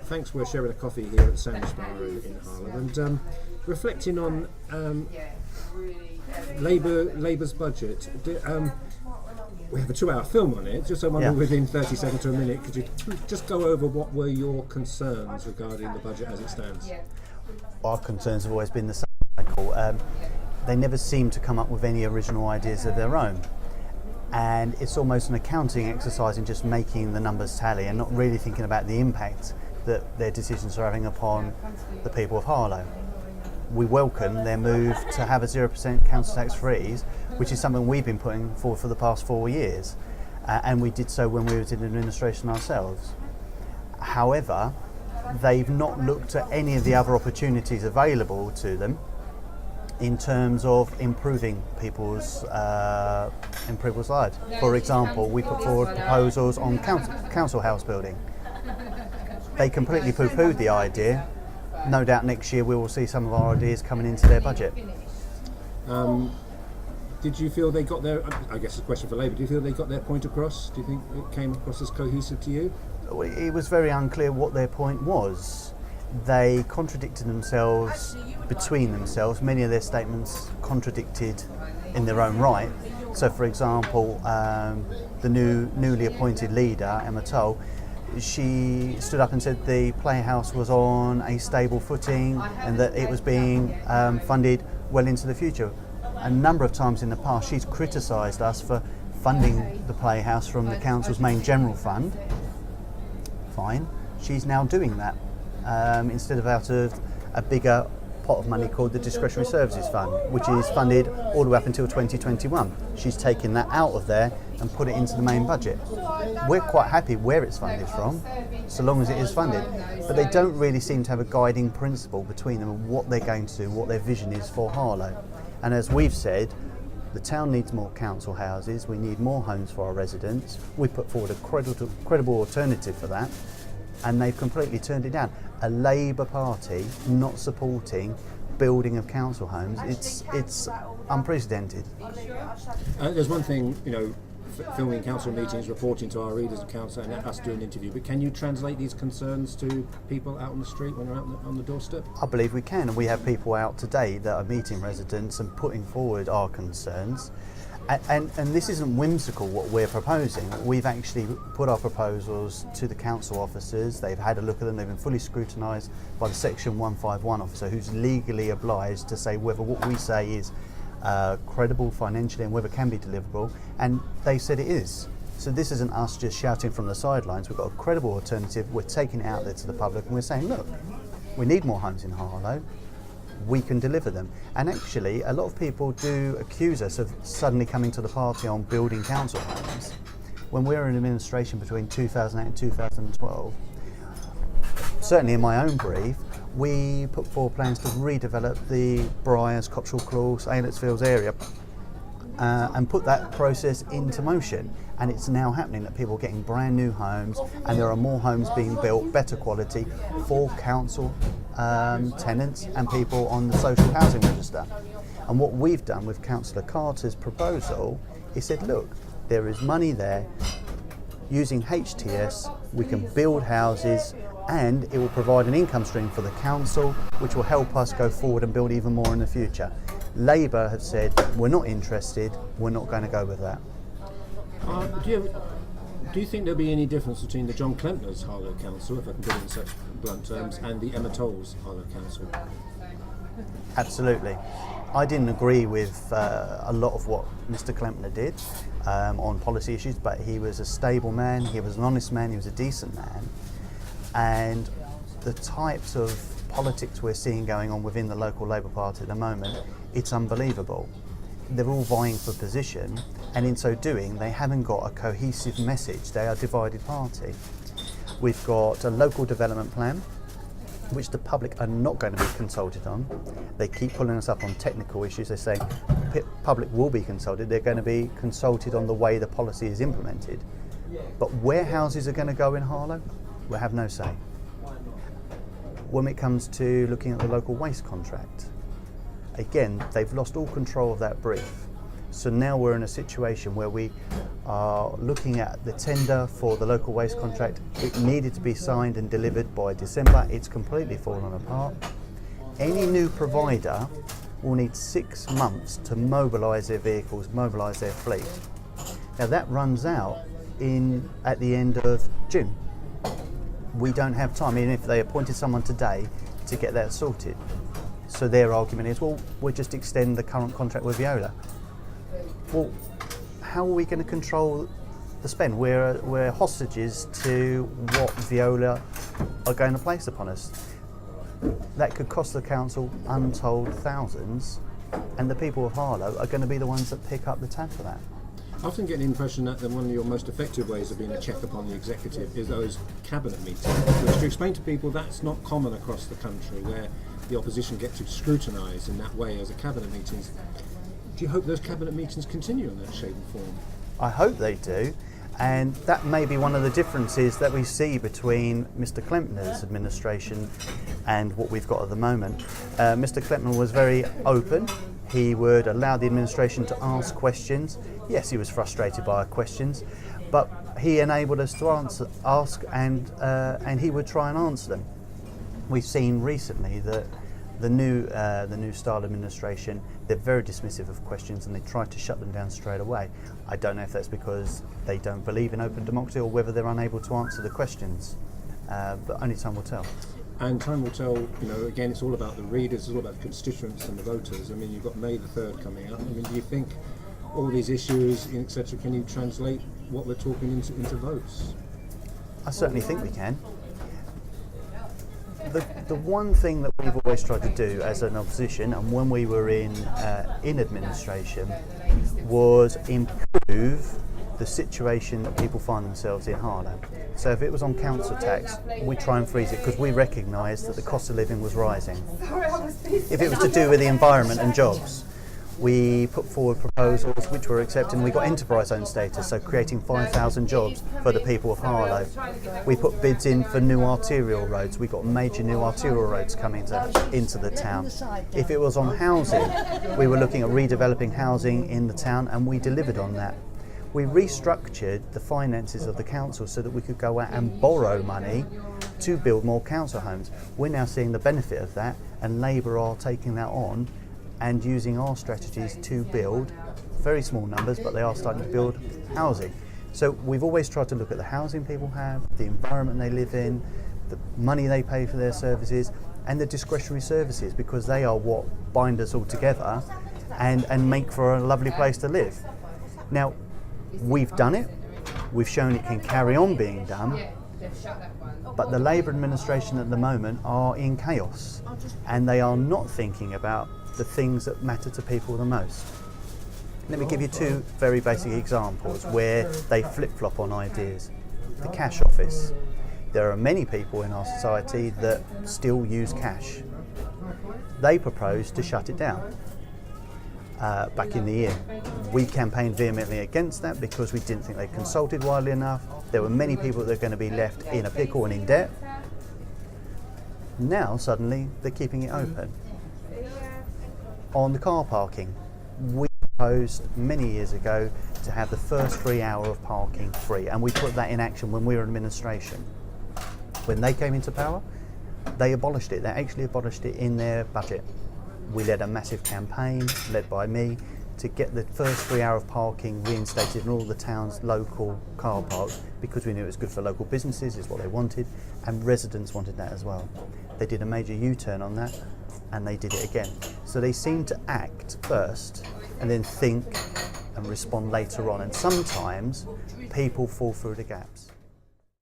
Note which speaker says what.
Speaker 1: Thanks for sharing a coffee here at Sandwich Bar in Harlow. And reflecting on Labour's budget, we have a 2-hour film on it, just so I wonder within 30 seconds to a minute, could you just go over what were your concerns regarding the budget as it stands?
Speaker 2: Our concerns have always been the same, Michael. They never seem to come up with any original ideas of their own. And it's almost an accounting exercise in just making the numbers tally and not really thinking about the impact that their decisions are having upon the people of Harlow. We welcome their move to have a 0% council tax freeze, which is something we've been putting forward for the past 4 years, and we did so when we were in administration ourselves. However, they've not looked at any of the other opportunities available to them in terms of improving people's lives. For example, we put forward proposals on council house building. They completely poo-pooed the idea. No doubt next year we will see some of our ideas coming into their budget.
Speaker 1: Did you feel they got their, I guess a question for Labour, do you feel they got their point across? Do you think it came across as cohesive to you?
Speaker 2: It was very unclear what their point was. They contradicted themselves between themselves. Many of their statements contradicted in their own right. So, for example, the newly appointed leader, Emma Toll, she stood up and said the playhouse was on a stable footing and that it was being funded well into the future. A number of times in the past she's criticised us for funding the playhouse from the council's main general fund. Fine, she's now doing that instead of out of a bigger pot of money called the Discretionary Services Fund, which is funded all the way up until 2021. She's taken that out of there and put it into the main budget. We're quite happy where it's funded from, so long as it is funded. But they don't really seem to have a guiding principle between them of what they're going to do, what their vision is for Harlow. And as we've said, the town needs more council houses, we need more homes for our residents. We put forward a credible alternative for that, and they've completely turned it down. A Labour Party not supporting building of council homes, it's unprecedented.
Speaker 1: There's one thing, filming council meetings, reporting to our readers of council and us doing an interview, but can you translate these concerns to people out on the street when they're out on the doorstep?
Speaker 2: I believe we can, and we have people out today that are meeting residents and putting forward our concerns. And this isn't whimsical what we're proposing. We've actually put our proposals to the council officers. They've had a look at them. They've been fully scrutinised by the Section 151 officer, who's legally obliged to say whether what we say is credible financially and whether it can be deliverable, and they said it is. So this isn't us just shouting from the sidelines. We've got a credible alternative. We're taking it out there to the public and we're saying, look, we need more homes in Harlow. We can deliver them. And actually, a lot of people do accuse us of suddenly coming to the party on building council homes. When we were in administration between 2008 and 2012, certainly in my own brief, we put forward plans to redevelop the Briars, Copshall Claws, Aylesfields area and put that process into motion. And it's now happening that people are getting brand new homes, and there are more homes being built, better quality, for council tenants and people on the social housing register. And what we've done with Councillor Carter's proposal is said, look, there is money there. Using HTS, we can build houses and it will provide an income stream for the council, which will help us go forward and build even more in the future. Labour have said, we're not interested, we're not going to go with that.
Speaker 1: Do you think there'll be any difference between the John Klempner's Harlow Council, if I can put it in such blunt terms, and the Emma Toll's Harlow Council?
Speaker 2: Absolutely. I didn't agree with a lot of what Mr Klempner did on policy issues, but he was a stable man, he was an honest man, he was a decent man. And the types of politics we're seeing going on within the local Labour Party at the moment, it's unbelievable. They're all vying for position, and in so doing, they haven't got a cohesive message. They are a divided party. We've got a local development plan, which the public are not going to be consulted on. They keep pulling us up on technical issues. They're saying public will be consulted. They're going to be consulted on the way the policy is implemented. But where houses are going to go in Harlow, we have no say. When it comes to looking at the local waste contract, again, they've lost all control of that brief. So now we're in a situation where we are looking at the tender for the local waste contract. It needed to be signed and delivered by December. It's completely fallen apart. Any new provider will need 6 months to mobilise their vehicles, mobilise their fleet. Now that runs out at the end of June. We don't have time, even if they appointed someone today, to get that sorted. So their argument is, well, we'll just extend the current contract with Veolia. Well, how are we going to control the spend? We're hostages to what Veolia are going to place upon us. That could cost the council untold thousands, and the people of Harlow are going to be the ones that pick up the tab for that.
Speaker 1: I often get the impression that one of your most effective ways of being a check upon the executive is those cabinet meetings, which to explain to people that's not common across the country, where the opposition get to scrutinise in that way as a cabinet meetings. Do you hope those cabinet meetings continue in that shape and form?
Speaker 2: I hope they do, and that may be one of the differences that we see between Mr Klempner's administration and what we've got at the moment. Mr Klempner was very open. He would allow the administration to ask questions. Yes, he was frustrated by our questions, but he enabled us to ask, and he would try and answer them. We've seen recently that the new style administration, they're very dismissive of questions and they try to shut them down straight away. I don't know if that's because they don't believe in open democracy or whether they're unable to answer the questions, but only time will tell.
Speaker 1: And time will tell, again, it's all about the readers, it's all about the constituents and the voters. I mean, you've got May the 3rd coming up. I mean, do you think all these issues, etc., can you translate what we're talking into votes?
Speaker 2: I certainly think we can. The one thing that we've always tried to do as an opposition, and when we were in administration, was improve the situation that people find themselves in Harlow. So if it was on council tax, we try and freeze it because we recognised that the cost of living was rising. If it was to do with the environment and jobs, we put forward proposals which were accepted, and we got enterprise zone status, so creating 5,000 jobs for the people of Harlow. We put bids in for new arterial roads. We got major new arterial roads coming into the town. If it was on housing, we were looking at redeveloping housing in the town, and we delivered on that. We restructured the finances of the council so that we could go out and borrow money to build more council homes. We're now seeing the benefit of that, and Labour are taking that on and using our strategies to build very small numbers, but they are starting to build housing. So we've always tried to look at the housing people have, the environment they live in, the money they pay for their services, and the discretionary services, because they are what bind us all together and make for a lovely place to live. Now, we've done it, we've shown it can carry on being done, but the Labour administration at the moment are in chaos, and they are not thinking about the things that matter to people the most. Let me give you 2 very basic examples where they flip-flop on ideas. The cash office. There are many people in our society that still use cash. They proposed to shut it down back in the year. We campaigned vehemently against that because we didn't think they consulted widely enough. There were many people that are going to be left in a pickle and in debt. Now suddenly they're keeping it open. On the car parking, we proposed many years ago to have the first free hour of parking free, and we put that in action when we were in administration. When they came into power, they abolished it. They actually abolished it in their budget. We led a massive campaign, led by me, to get the first free hour of parking reinstated in all the town's local car parks, because we knew it was good for local businesses, is what they wanted, and residents wanted that as well. They did a major U-turn on that, and they did it again. So they seem to act first and then think and respond later on, and sometimes people fall through the gaps.